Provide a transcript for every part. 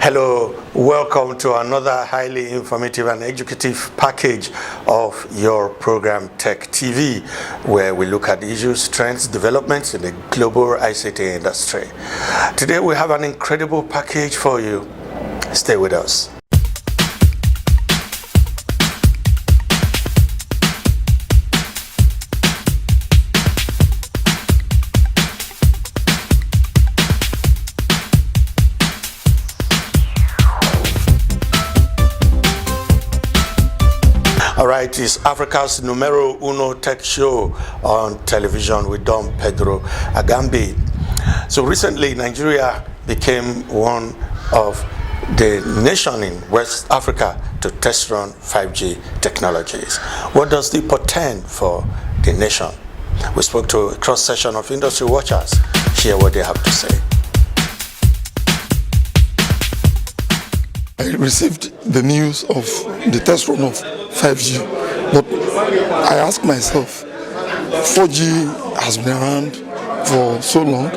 Hello, welcome to another highly informative and educative package of your program TechTV, where we look at issues, trends, developments in the global ICT industry. Today we have an incredible package for you. Stay with us. Alright, it's Africa's numero uno tech show on television with Don Pedro Aganbi. So recently, Nigeria became one of the nation in West Africa to test run 5G technologies. What does it portend for the nation? We spoke to a cross-section of industry watchers. Hear what they have to say. I received the news of the test run of 5G, but I asked myself, 4G has been around for so long,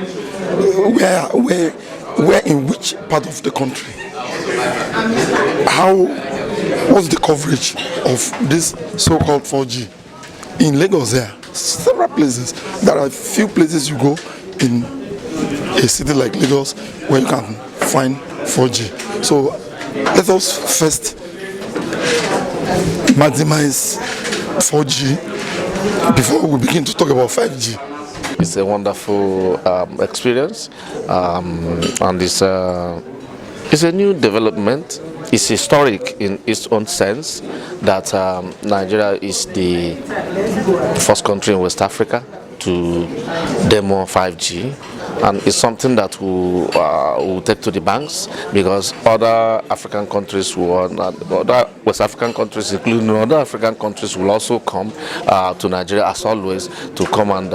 where in which part of the country? What's the coverage of this so-called 4G? In Lagos there are several places. There are a few places you go in a city like Lagos where you can find 4G. So let us first maximize 4G before we begin to talk about 5G. It's a wonderful experience, and it's a new development. It's historic in its own sense that Nigeria is the first country in West Africa to demo 5G. And it's something that we'll take to the banks, because other African countries other West African countries, including other African countries, will also come to Nigeria as always to come and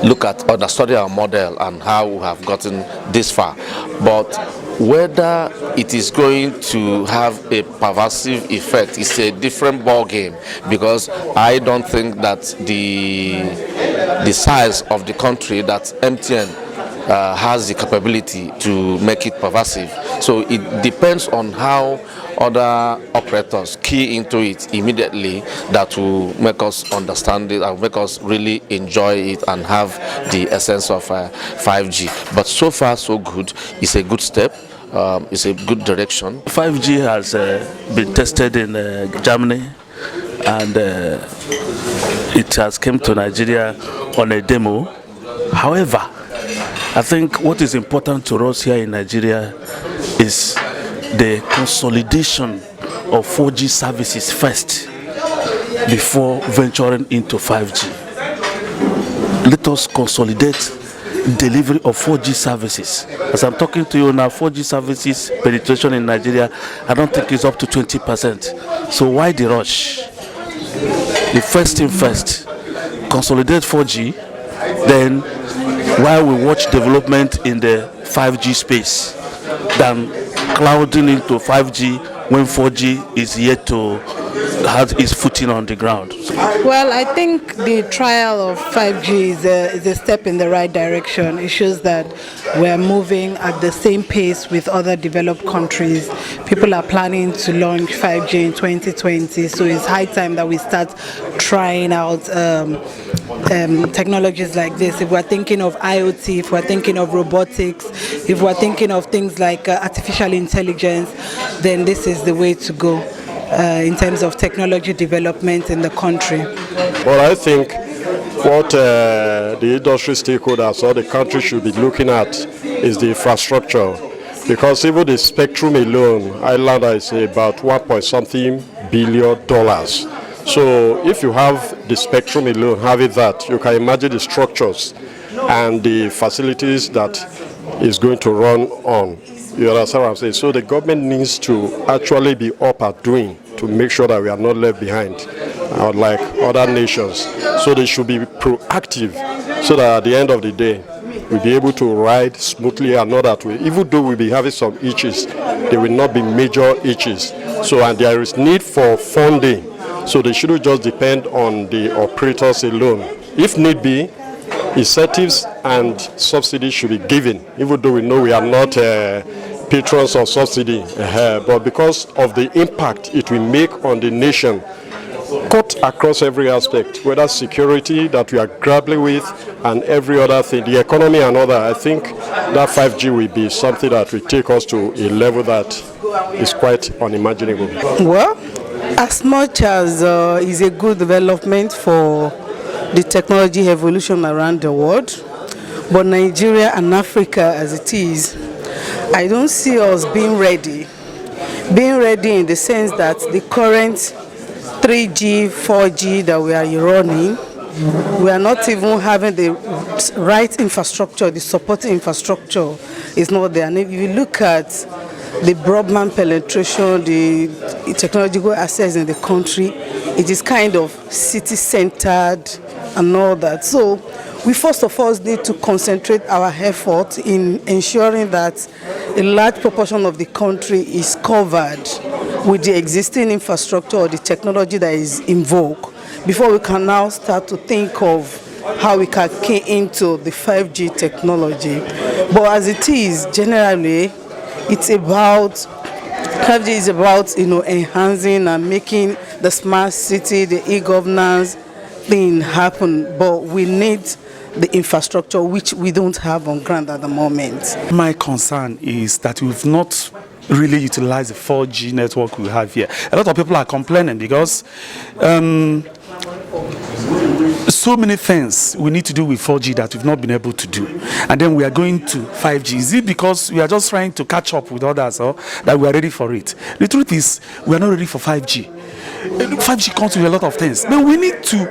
look at or study our model and how we have gotten this far. But whether it is going to have a pervasive effect is a different ball game, because I don't think that the size of the country that MTN has the capability to make it pervasive. So it depends on how other operators key into it immediately that will make us understand it and make us really enjoy it and have the essence of 5G. But so far so good. It's a good step. It's a good direction. 5G has been tested in Germany, and it has come to Nigeria on a demo. However, I think what is important to us here in Nigeria is the consolidation of 4G services first before venturing into 5G. Let us consolidate delivery of 4G services. As I'm talking to you now, 4G services penetration in Nigeria, I don't think it's up to 20%. So why the rush? The first thing first, consolidate 4G, then while we watch development in the 5G space, than clouding into 5G when 4G is yet to have its footing on the ground. Well, I think the trial of 5G is a step in the right direction. It shows that we're moving at the same pace with other developed countries. People are planning to launch 5G in 2020, so it's high time that we start trying out technologies like this. If we're thinking of IoT, if we're thinking of robotics, if we're thinking of things like artificial intelligence, then this is the way to go in terms of technology development in the country. Well, I think what the industry stakeholders or the country should be looking at is the infrastructure, because even the spectrum alone, Ireland is about 1.something billion. So if you have the spectrum alone, having that, you can imagine the structures and the facilities that is going to run on. You understand what I'm saying? So the government needs to actually be up at doing to make sure that we are not left behind, like other nations. So they should be proactive, so that at the end of the day, we'll be able to ride smoothly and not that way. Even though we'll be having some itches, there will not be major itches. So, and there is need for funding. So they shouldn't just depend on the operators alone. If need be, incentives and subsidies should be given, even though we know we are not patrons of subsidy, but because of the impact it will make on the nation, cut across every aspect, whether security that we are grappling with and every other thing, the economy and other. I think that 5G will be something that will take us to a level that is quite unimaginable. Well, as much as is a good development for the technology evolution around the world, but Nigeria and Africa as it is, I don't see us being ready in the sense that the current 3G, 4G that we are running, we are not even having the right infrastructure, the supporting infrastructure is not there. And if you look at the broadband penetration, the technological access in the country, it is kind of city-centered and all that. So we first of all need to concentrate our effort in ensuring that a large proportion of the country is covered with the existing infrastructure or the technology that is in vogue before we can now start to think of how we can key into the 5G technology. But as it is, generally, it's about 5G is about enhancing and making the smart city, the e-governance thing happen. But we need the infrastructure which we don't have on ground at the moment. My concern is that we've not really utilized the 4G network we have here. A lot of people are complaining because so many things we need to do with 4G that we've not been able to do, and then we are going to 5G. Is it because we are just trying to catch up with others, or that we are ready for it? The truth is, we are not ready for 5G. 5G comes with a lot of things, but we need to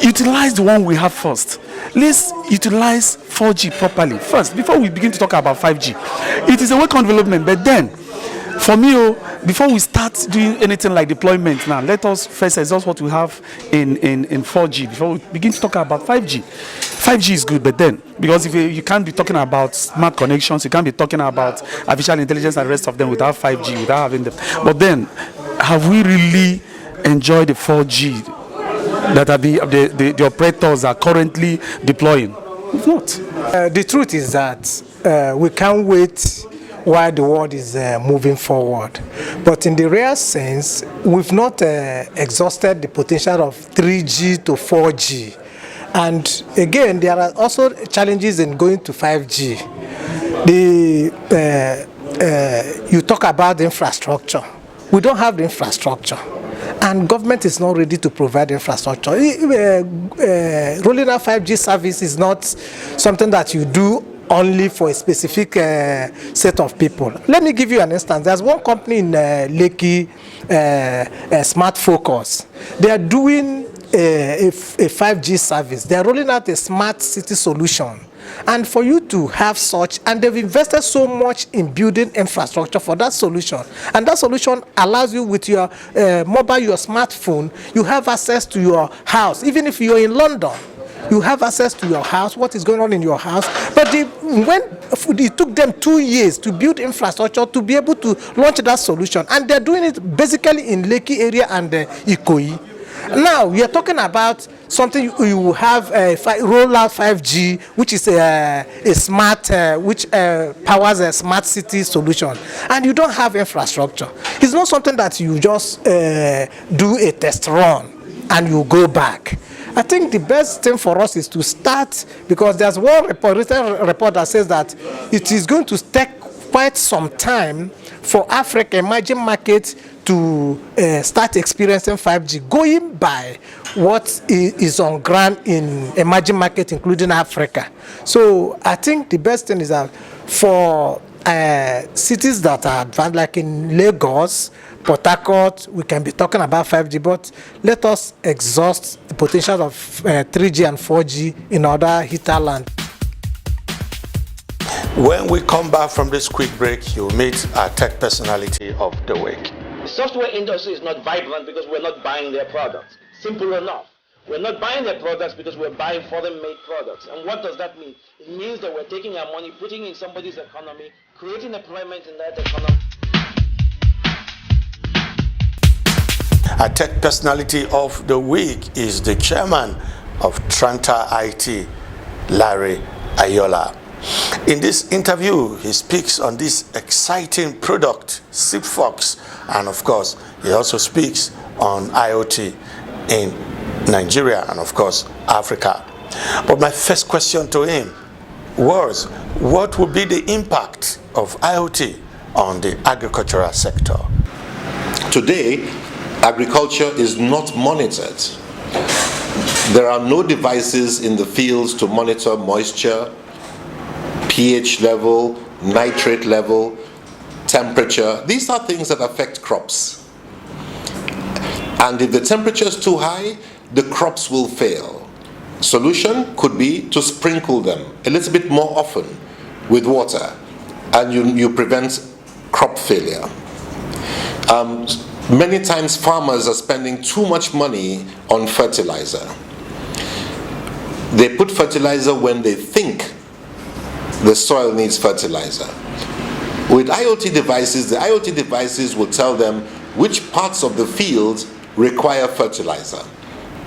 utilize the one we have first. Let's utilize 4G properly first before we begin to talk about 5G. It is a welcome development, but then for me, before we start doing anything like deployment now, let us first exhaust what we have in 4G before we begin to talk about 5G. 5G is good, but then, because if you can't be talking about smart connections, you can't be talking about artificial intelligence and the rest of them without 5G, without having them. But then, have we really enjoyed the 4G that are the operators are currently deploying? We've not. The truth is that we can't wait while the world is moving forward. But in the real sense, we've not exhausted the potential of 3G to 4G. And again, there are also challenges in going to 5G. You talk about the infrastructure. We don't have the infrastructure. And government is not ready to provide infrastructure. Rolling out 5G service is not something that you do only for a specific set of people. Let me give you an instance. There's one company in Lekki, Smart Focus. They are doing a 5G service. They are rolling out a smart city solution. And for you to have such, and they've invested so much in building infrastructure for that solution, and that solution allows you with your mobile, your smartphone, you have access to your house. Even if you're in London, you have access to your house, what is going on in your house. But it took them 2 years to build infrastructure to be able to launch that solution. And they're doing it basically in Lekki area and Ikoyi. Now, we are talking about something you will have roll out 5G, which is a smart, which powers a smart city solution. And you don't have infrastructure. It's not something that you just do a test run and you go back. I think the best thing for us is to start, because there's one report that says that it is going to take quite some time for Africa, emerging markets, to start experiencing 5G, going by what is on ground in emerging markets, including Africa. So I think the best thing is that for cities that are advanced, like in Lagos, Port Harcourt, we can be talking about 5G, but let us exhaust the potential of 3G and 4G in other hinterland. When we come back from this quick break, you'll meet our tech personality of the week. The software industry is not vibrant because we're not buying their products. Simple enough. We're not buying their products because we're buying foreign-made products. And what does that mean? It means that we're taking our money, putting it in somebody's economy, creating employment in that economy. Our tech personality of the week is the chairman of TranterIT, Lare Ayoola. In this interview, he speaks on this exciting product, Sigfox, and of course, he also speaks on IoT in Nigeria and of course, Africa. But my first question to him was, what would be the impact of IoT on the agricultural sector? Today, agriculture is not monitored. There are no devices in the fields to monitor moisture, pH level, nitrate level, temperature. These are things that affect crops. And if the temperature is too high, the crops will fail. Solution could be to sprinkle them a little bit more often with water, and you prevent crop failure. Many times farmers are spending too much money on fertilizer. They put fertilizer when they think the soil needs fertilizer. With IoT devices, the IoT devices will tell them which parts of the field require fertilizer.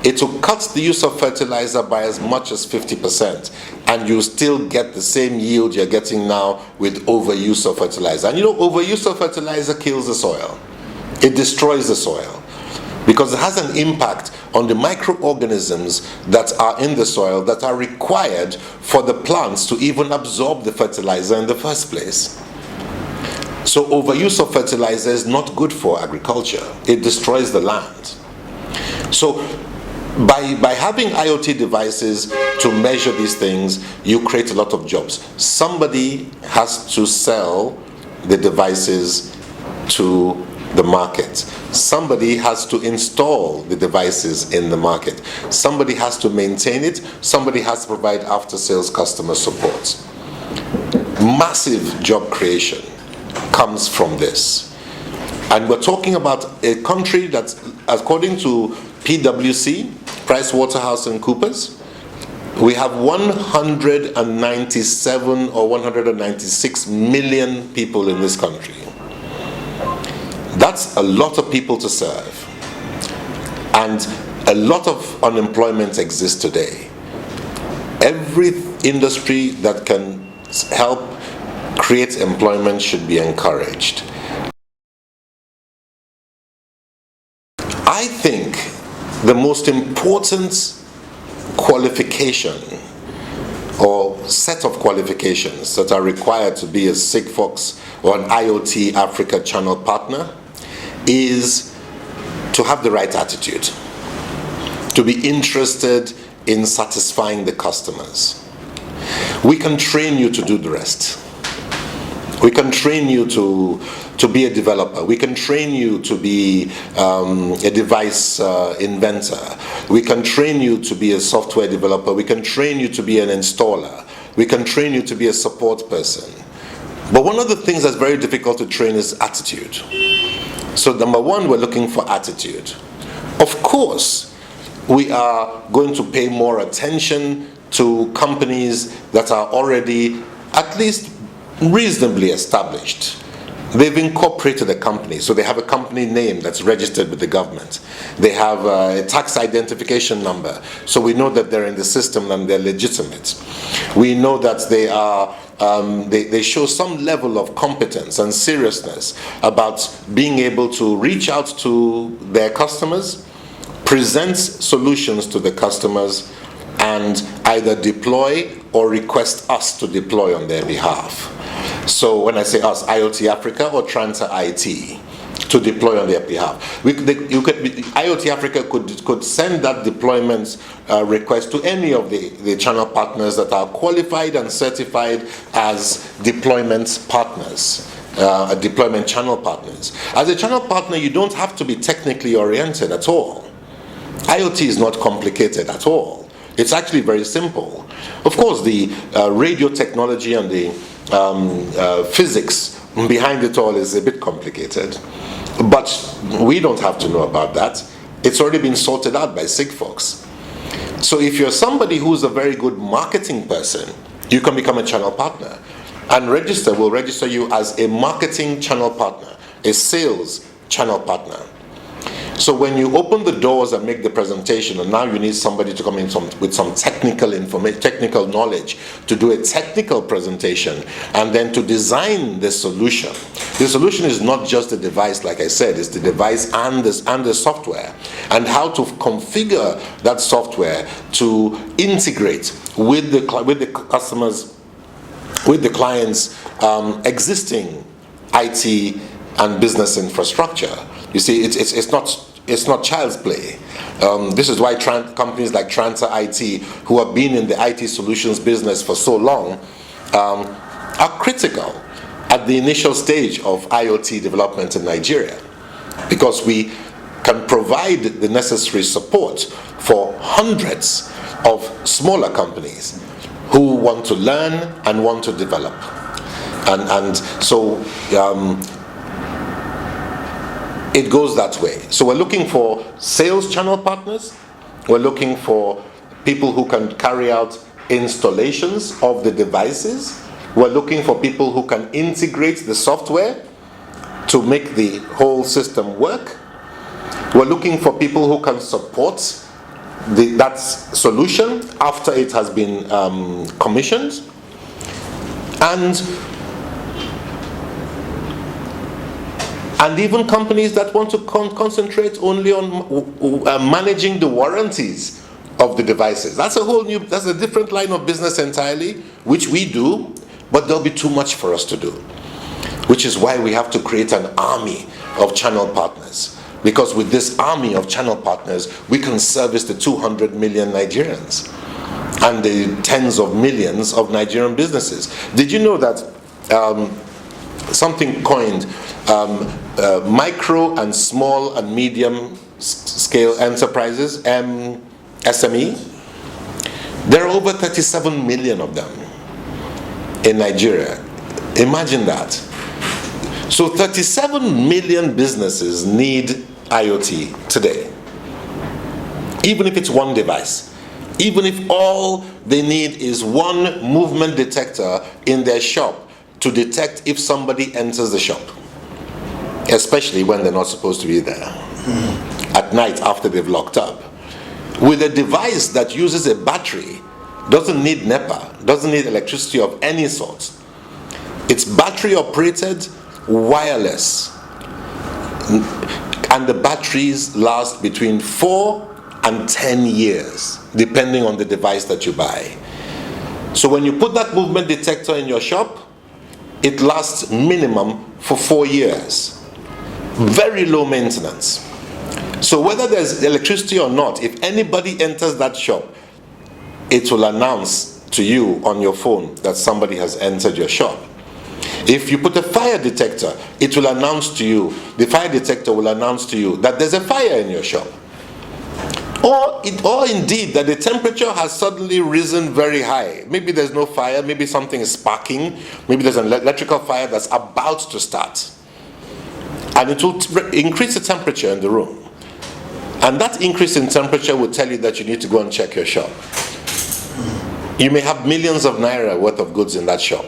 It will cut the use of fertilizer by as much as 50%, and you still get the same yield you're getting now with overuse of fertilizer. And you know, overuse of fertilizer kills the soil. It destroys the soil because it has an impact on the microorganisms that are in the soil that are required for the plants to even absorb the fertilizer in the first place. So overuse of fertilizer is not good for agriculture. It destroys the land. So by having IoT devices to measure these things, you create a lot of jobs. Somebody has to sell the devices to the market. Somebody has to install the devices in the market. Somebody has to maintain it. Somebody has to provide after-sales customer support. Massive job creation comes from this. And we're talking about a country that, according to PwC, PricewaterhouseCoopers, we have 197 or 196 million people in this country. That's a lot of people to serve. And a lot of unemployment exists today. Every industry that can help create employment should be encouraged. I think the most important qualification or set of qualifications that are required to be a Sigfox or an IoT Africa channel partner is to have the right attitude, to be interested in satisfying the customers. We can train you to do the rest. We can train you to be a developer. We can train you to be a device inventor. We can train you to be a software developer. We can train you to be an installer. We can train you to be a support person. But one of the things that's very difficult to train is attitude. So number one, we're looking for attitude. Of course, we are going to pay more attention to companies that are already at least reasonably established. They've incorporated a company, so they have a company name that's registered with the government. They have a tax identification number, so we know that they're in the system and they're legitimate. We know that they are they show some level of competence and seriousness about being able to reach out to their customers, present solutions to the customers, and either deploy or request us to deploy on their behalf. So when I say us, IoT Africa or TranterIT, to deploy on their behalf. IoT Africa could send that deployment request to any of the channel partners that are qualified and certified as deployment partners, deployment channel partners. As a channel partner, you don't have to be technically oriented at all. IoT is not complicated at all. It's actually very simple. Of course, the radio technology and the physics behind it all is a bit complicated. But we don't have to know about that. It's already been sorted out by Sigfox. So if you're somebody who's a very good marketing person, you can become a channel partner. And will register you as a marketing channel partner, a sales channel partner. So when you open the doors and make the presentation, and now you need somebody to come in with some technical information, technical knowledge, to do a technical presentation, and then to design the solution. The solution is not just the device, like I said, it's the device and the software, and how to configure that software to integrate with the customers, with the client's existing IT and business infrastructure. You see, it's not child's play. This is why companies like TranterIT, who have been in the IT solutions business for so long, are critical at the initial stage of IoT development in Nigeria, because we can provide the necessary support for hundreds of smaller companies who want to learn and want to develop. And so it goes that way. So we're looking for sales channel partners. We're looking for people who can carry out installations of the devices. We're looking for people who can integrate the software to make the whole system work. We're looking for people who can support that solution after it has been commissioned. And even companies that want to concentrate only on managing the warranties of the devices. That's a different line of business entirely, which we do, but there'll be too much for us to do. Which is why we have to create an army of channel partners. Because with this army of channel partners, we can service the 200 million Nigerians and the tens of millions of Nigerian businesses. Did you know that something coined micro and small and medium scale enterprises, SME? There are over 37 million of them in Nigeria. Imagine that. So 37 million businesses need IoT today. Even if it's one device. Even if all they need is one movement detector in their shop to detect if somebody enters the shop, especially when they're not supposed to be there, at night after they've locked up. With a device that uses a battery, doesn't need NEPA, doesn't need electricity of any sort. It's battery operated, wireless, and the batteries last between 4 and 10 years, depending on the device that you buy. So when you put that movement detector in your shop, it lasts minimum for 4 years. Very low maintenance. So whether there's electricity or not, if anybody enters that shop, it will announce to you on your phone that somebody has entered your shop. If you put a fire detector, it will announce to you, the fire detector will announce to you that there's a fire in your shop. Or indeed that the temperature has suddenly risen very high. Maybe there's no fire, maybe something is sparking, maybe there's an electrical fire that's about to start. And it will increase the temperature in the room. And that increase in temperature will tell you that you need to go and check your shop. You may have millions of naira worth of goods in that shop,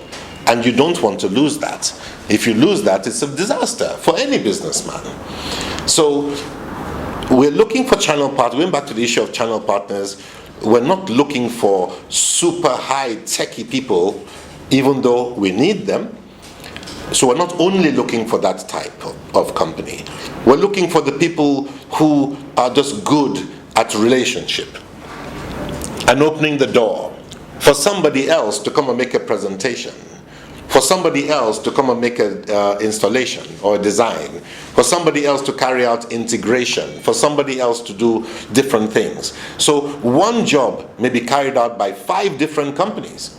and you don't want to lose that. If you lose that, it's a disaster for any businessman. So we're looking for channel partners. Going back to the issue of channel partners, we're not looking for super high techie people, even though we need them. So we're not only looking for that type of company. We're looking for the people who are just good at relationship and opening the door for somebody else to come and make a presentation, for somebody else to come and make an installation or a design, for somebody else to carry out integration, for somebody else to do different things. So one job may be carried out by 5 different companies,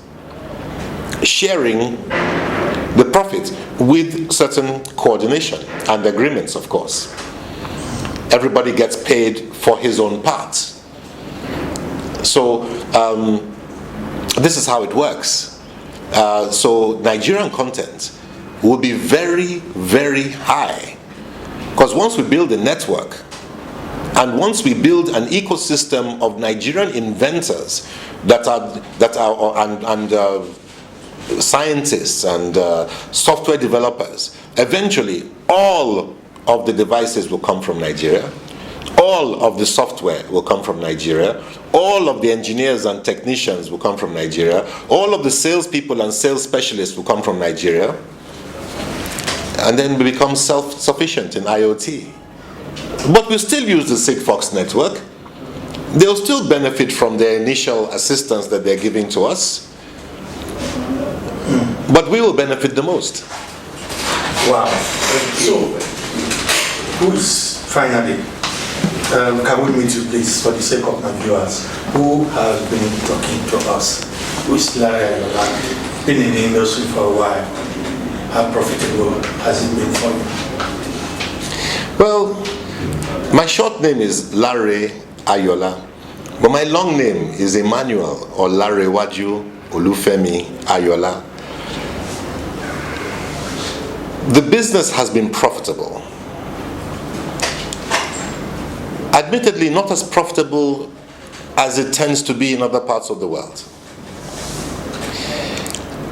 sharing the profit with certain coordination and agreements, of course. Everybody gets paid for his own part. So this is how it works. So Nigerian content will be very, very high, because once we build a network and once we build an ecosystem of Nigerian inventors that are scientists and software developers, eventually all of the devices will come from Nigeria. All of the software will come from Nigeria. All of the engineers and technicians will come from Nigeria. All of the salespeople and sales specialists will come from Nigeria. And then we become self-sufficient in IoT. But we still use the Sigfox network. They'll still benefit from their initial assistance that they're giving to us. But we will benefit the most. Wow. So, who's finally, can we meet you please, for the sake of my viewers, who has been talking to us? Who's Lare Ayoola? Been in the industry for a while. How profitable has it been for you? Well, my short name is Lare Ayoola, but my long name is Emmanuel or Larewaju Olufemi Ayoola. The business has been profitable. Admittedly, not as profitable as it tends to be in other parts of the world.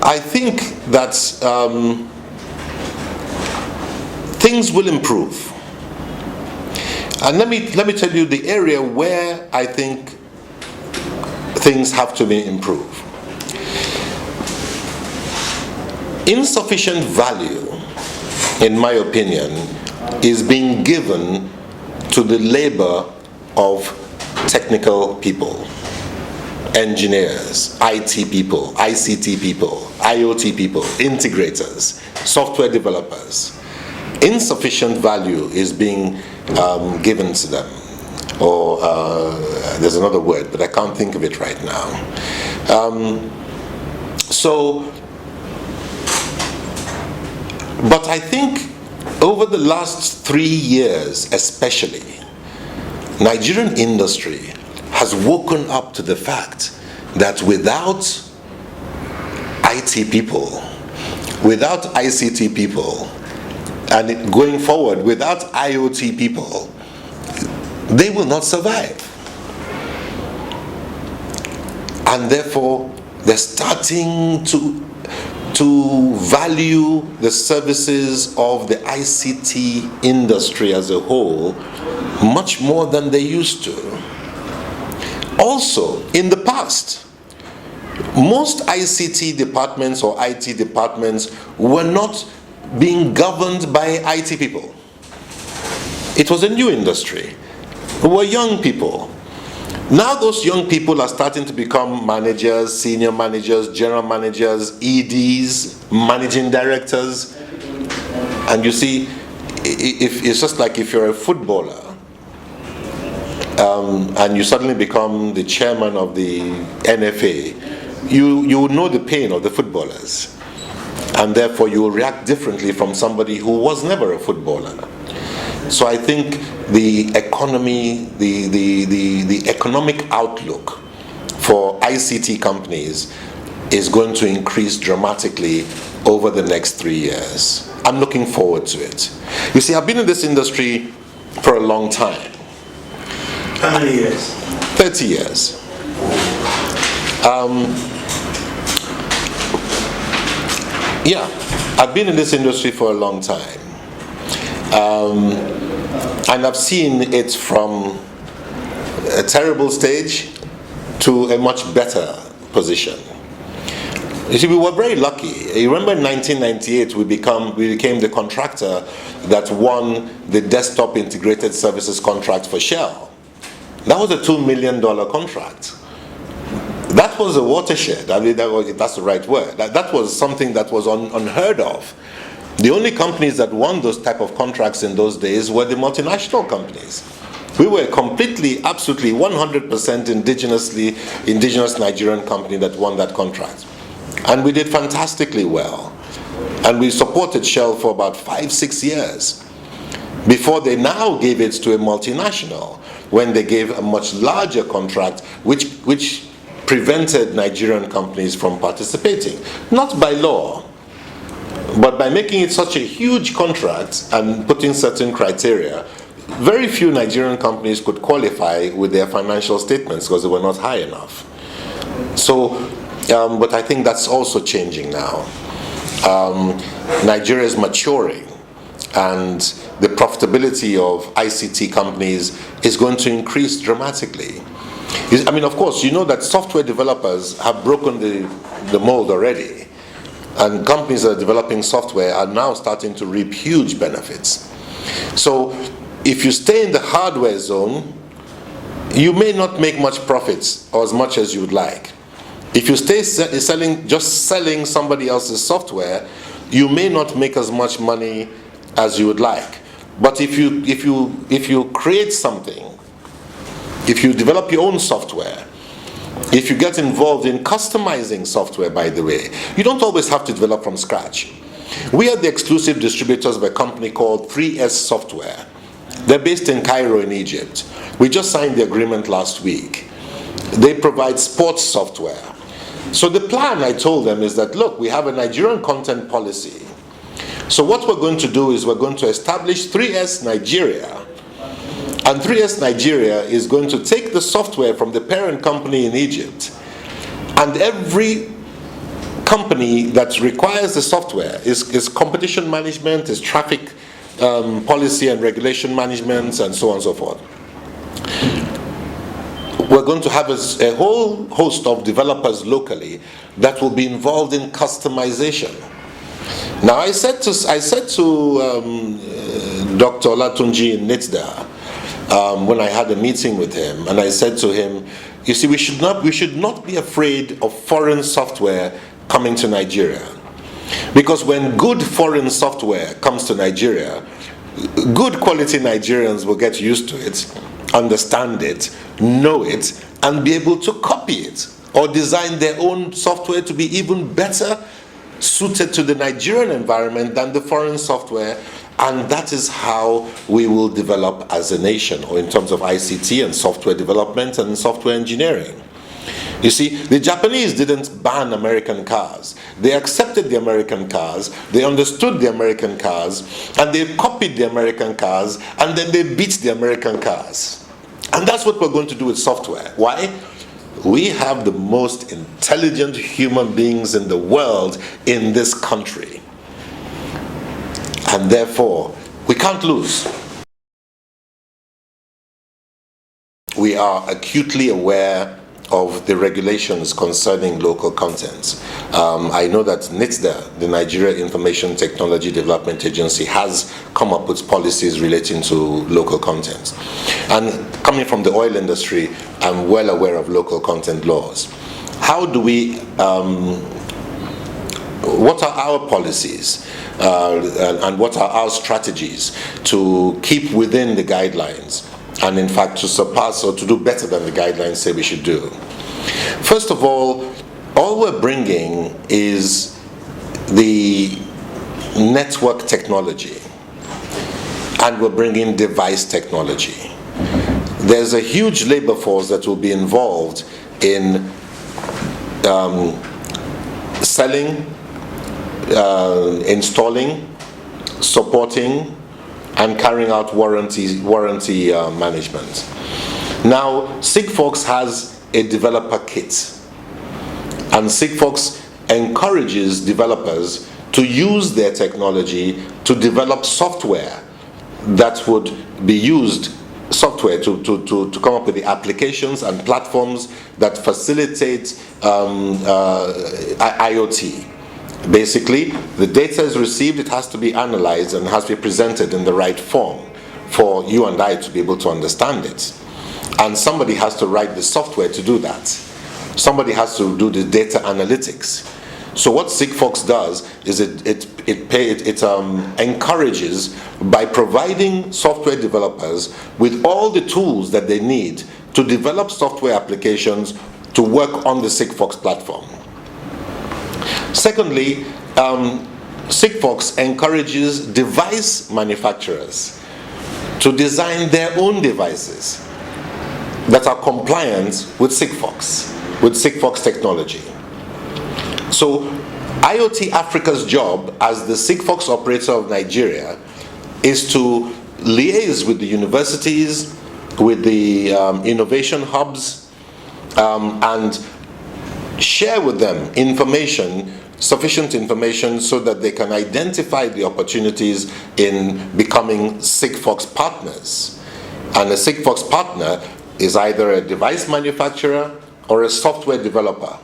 I think that things will improve. And let me tell you the area where I think things have to be improved. Insufficient value, in my opinion, is being given to the labor of technical people, engineers, IT people, ICT people, IoT people, integrators, software developers. Insufficient value is being given to them. Or there's another word, but I can't think of it right now. But I think over the last 3 years especially, Nigerian industry has woken up to the fact that without IT people, without ICT people, and going forward, without IoT people, they will not survive. And therefore, they're starting to value the services of the ICT industry as a whole much more than they used to. Also, in the past, most ICT departments or IT departments were not being governed by IT people. It was a new industry. We were young people. Now those young people are starting to become managers, senior managers, general managers, EDs, managing directors. And you see, it's just like if you're a footballer and you suddenly become the chairman of the NFA, you know the pain of the footballers. And therefore you will react differently from somebody who was never a footballer. So I think the economy, the economic outlook for ICT companies is going to increase dramatically over the next 3 years. I'm looking forward to it. You see, I've been in this industry for a long time. How many years? 30 years. Yeah, I've been in this industry for a long time. And I've seen it from a terrible stage to a much better position. You see, we were very lucky. You remember in 1998 we became the contractor that won the desktop integrated services contract for Shell. That was a $2 million contract. That was a watershed. I mean, that's the right word. That was something that was unheard of. The only companies that won those type of contracts in those days were the multinational companies. We were a completely, absolutely, 100% indigenous Nigerian company that won that contract. And we did fantastically well. And we supported Shell for about 5-6 years before they now gave it to a multinational, when they gave a much larger contract which prevented Nigerian companies from participating. Not by law, but by making it such a huge contract and putting certain criteria, very few Nigerian companies could qualify with their financial statements because they were not high enough. So, but I think that's also changing now. Nigeria is maturing, and the profitability of ICT companies is going to increase dramatically. I mean, of course, you know that software developers have broken the mold already, and companies that are developing software are now starting to reap huge benefits. So if you stay in the hardware zone, you may not make much profits or as much as you would like. If you stay selling somebody else's software, you may not make as much money as you would like. But if you create something, if you develop your own software, if you get involved in customizing software, by the way, you don't always have to develop from scratch. We are the exclusive distributors of a company called 3S Software. They're based in Cairo in Egypt. We just signed the agreement last week. They provide sports software. So the plan, I told them, is that, look, we have a Nigerian content policy. So what we're going to do is we're going to establish 3S Nigeria. And 3S Nigeria is going to take the software from the parent company in Egypt. And every company that requires the software is competition management, is traffic policy and regulation management, and so on and so forth. We're going to have a whole host of developers locally that will be involved in customization. Now, I said to Dr. Olatunji in NITSDA when I had a meeting with him, and I said to him, you see, we should not be afraid of foreign software coming to Nigeria, because when good foreign software comes to Nigeria, good quality Nigerians will get used to it, understand it, know it, and be able to copy it or design their own software to be even better suited to the Nigerian environment than the foreign software. And that is how we will develop as a nation, or in terms of ICT and software development and software engineering. You see, the Japanese didn't ban American cars. They accepted the American cars, they understood the American cars, and they copied the American cars, and then they beat the American cars. And that's what we're going to do with software. Why? We have the most intelligent human beings in the world in this country. And therefore, we can't lose. We are acutely aware of the regulations concerning local content. I know that NITSDA, the Nigeria Information Technology Development Agency, has come up with policies relating to local content. And coming from the oil industry, I'm well aware of local content laws. How do we, what are our policies and what are our strategies to keep within the guidelines, and in fact to surpass or to do better than the guidelines say we should do? First of all we're bringing is the network technology, and we're bringing device technology. There's a huge labor force that will be involved in selling, installing, supporting, and carrying out warranty management. Now, Sigfox has a developer kit, and Sigfox encourages developers to use their technology to develop software that would be used, software to come up with the applications and platforms that facilitate IoT. Basically, the data is received, it has to be analyzed and has to be presented in the right form for you and I to be able to understand it. And somebody has to write the software to do that. Somebody has to do the data analytics. So what Sigfox does is it encourages, by providing software developers with all the tools that they need to develop software applications to work on the Sigfox platform. Secondly, Sigfox encourages device manufacturers to design their own devices that are compliant with Sigfox technology. So IoT Africa's job as the Sigfox operator of Nigeria is to liaise with the universities, with the innovation hubs, and share with them information sufficient information so that they can identify the opportunities in becoming Sigfox partners. And a Sigfox partner is either a device manufacturer or a software developer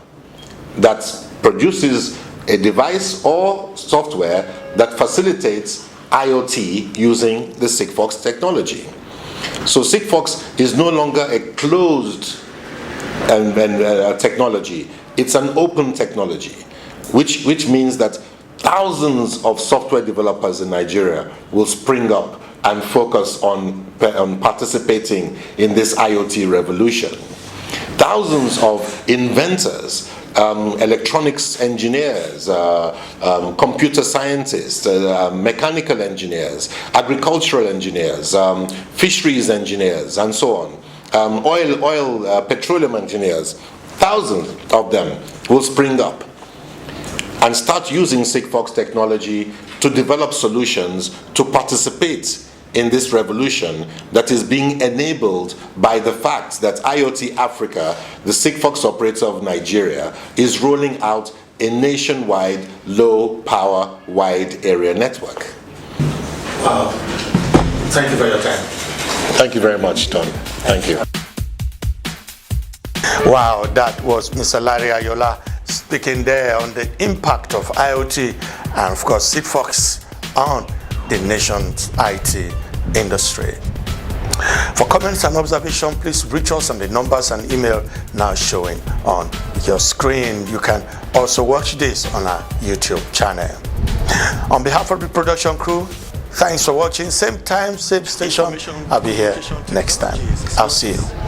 that produces a device or software that facilitates IoT using the Sigfox technology. So Sigfox is no longer a closed technology. It's an open technology, which means that thousands of software developers in Nigeria will spring up and focus on participating in this IoT revolution. Thousands of inventors, electronics engineers, computer scientists, mechanical engineers, agricultural engineers, fisheries engineers, and so on, petroleum engineers, thousands of them will spring up and start using Sigfox technology to develop solutions to participate in this revolution that is being enabled by the fact that IoT Africa, the Sigfox operator of Nigeria, is rolling out a nationwide low-power wide area network. Thank you for your time. Thank you very much, Don. Thank you. Wow, that was Mr. Lare Ayoola speaking there on the impact of IoT and, of course, Sigfox on the nation's IT industry. For comments and observation, please reach us on the numbers and email now showing on your screen. You can also watch this on our YouTube channel. On behalf of the production crew, thanks for watching. Same time, same station. I'll be here next time. I'll see you.